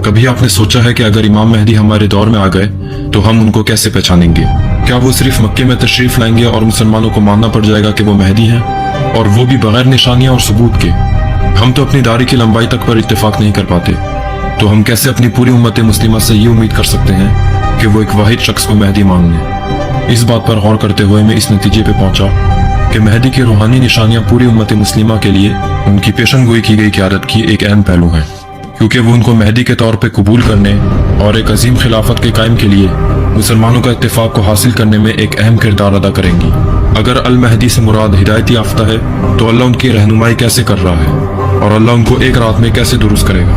कभी आपने सोचा है कि अगर इमाम मेहदी हमारे दौर में आ गए तो हम उनको कैसे पहचानेंगे? क्या वो सिर्फ मक्के में तशरीफ लाएंगे और मुसलमानों को मानना पड़ जाएगा कि वो मेहदी हैं, और वो भी बगैर निशानियां और सबूत के? हम तो अपनी दाढ़ी की लंबाई तक पर इत्तेफाक नहीं कर पाते, तो हम कैसे अपनी पूरी उम्मत मुस्लिमा से ये उम्मीद कर सकते हैं कि वो एक वाहिद शख्स को मेहदी मान लें? इस बात पर गौर करते हुए मैं इस नतीजे पे पहुंचा कि मेहदी की रूहानी निशानियां पूरी उम्मत मुस्लिमा के लिए उनकी पेशन गोई की गई क़यादत की एक अहम पहलू है, क्योंकि वो उनको मेहदी के तौर पे कबूल करने और एक अजीम खिलाफत के कायम के लिए मुसलमानों का इत्तेफाक को हासिल करने में एक अहम किरदार अदा करेंगी। अगर अल मेहदी से मुराद हिदायत याफ्ता है तो अल्लाह उनकी रहनुमाई कैसे कर रहा है और अल्लाह उनको एक रात में कैसे दुरुस्त करेगा?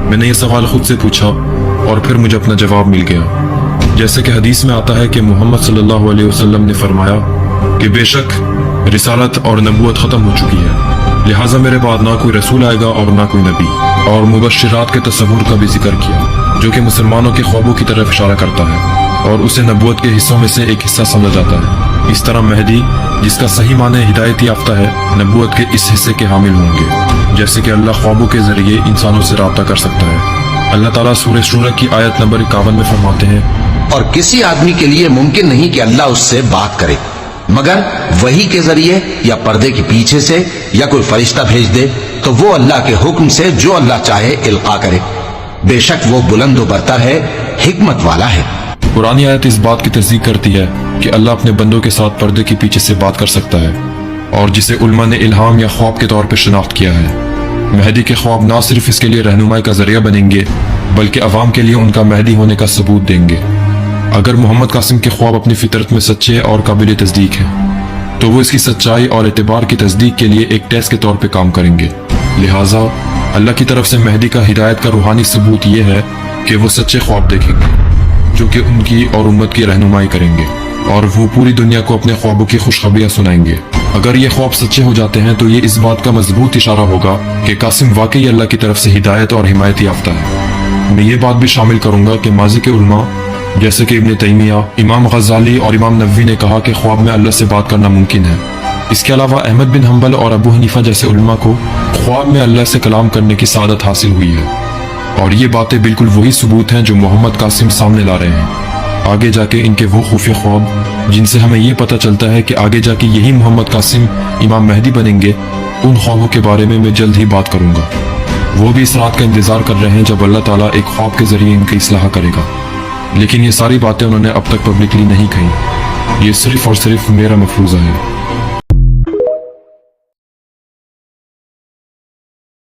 मैंने ये सवाल खुद से पूछा और फिर मुझे अपना जवाब मिल गया। जैसे कि हदीस में आता है कि मोहम्मद सल्लल्लाहु अलैहि वसल्लम ने फरमाया कि बेशक रिसालत और नबूवत ख़त्म हो चुकी है, लिहाजा मेरे बाद ना कोई रसूल आएगा और ना कोई नबी, और मुबश्शिरात के तस्वुर का भी जिक्र किया जो कि मुसलमानों के ख्वाबों की तरफ इशारा करता है और उसे नबूवत के हिस्सों में से एक हिस्सा समझा जाता है। इस तरह मेहदी, जिसका सही माने हिदायत याफ्ता है, नबूवत के इस हिस्से के हामिल होंगे। जैसे कि अल्लाह ख्वाबों के जरिए इंसानों से राब्ता कर सकता है। अल्लाह ताला सूरह शूरा की आयत नंबर 51 में फरमाते हैं, और किसी आदमी के लिए मुमकिन नहीं कि अल्लाह उससे बात करे मगर वही के जरिए या पर्दे के पीछे से, या कोई फरिश्ता भेज दे तो वो अल्लाह के हुक्म से जो अल्लाह चाहे इल्का करे। बेशक वो बुलंद बरतर है, हिकमत वाला है। पुरानी आयत इस बात की तस्दीक करती है कि अल्लाह अपने बंदों के साथ पर्दे के पीछे से बात कर सकता है, और जिसे उलमा ने इल्हाम या ख्वाब के तौर पर शिनाख्त किया है। मेहदी के ख्वाब ना सिर्फ इसके लिए रहनुमाई का जरिया बनेंगे बल्कि अवाम के लिए उनका मेहदी होने का सबूत देंगे। अगर मोहम्मद कासिम के ख्वाब अपनी फितरत में सच्चे और काबिल तस्दीक हैं तो वो इसकी सच्चाई और एतबार की तस्दीक के लिए एक टेस्ट के तौर पर काम करेंगे। लिहाजा अल्लाह की तरफ से मेहदी का हिदायत का रूहानी सबूत ये है कि वो सच्चे ख्वाब देखेंगे जो कि उनकी और उम्मत की रहनुमाई करेंगे, और वो पूरी दुनिया को अपने ख्वाबों की खुशखबरियां सुनाएंगे। अगर ये ख्वाब सच्चे हो जाते हैं तो ये इस बात का मजबूत इशारा होगा कि कासिम वाकई अल्लाह की तरफ से हिदायत और हिमायत याफ्ता है। मैं ये बात भी शामिल करूंगा कि माजी के उलमा जैसे कि इब्न तैमिया, इमाम गज़ाली और इमाम नबवी ने कहा कि ख्वाब में अल्लाह से बात करना मुमकिन है। इसके अलावा अहमद बिन हम्बल और अबू हनीफा जैसे उलमा को ख्वाब में अल्लाह से कलाम करने की सादत हासिल हुई है, और ये बातें बिल्कुल वही सबूत हैं जो मोहम्मद कासिम सामने ला रहे हैं। आगे जाके इनके वो खुफिया ख्वाब जिनसे हमें ये पता चलता है कि आगे जाके यही मोहम्मद कासिम इमाम मेहदी बनेंगे, उन ख्वाबों के बारे में मैं जल्द ही बात करूंगा। वो भी इस रात का इंतजार कर रहे हैं जब अल्लाह ताला एक ख्वाब के जरिए इनकी इस्लाह करेगा। लेकिन ये सारी बातें उन्होंने अब तक पब्लिकली नहीं कही, ये सिर्फ और सिर्फ मेरा मफरूज़ा है।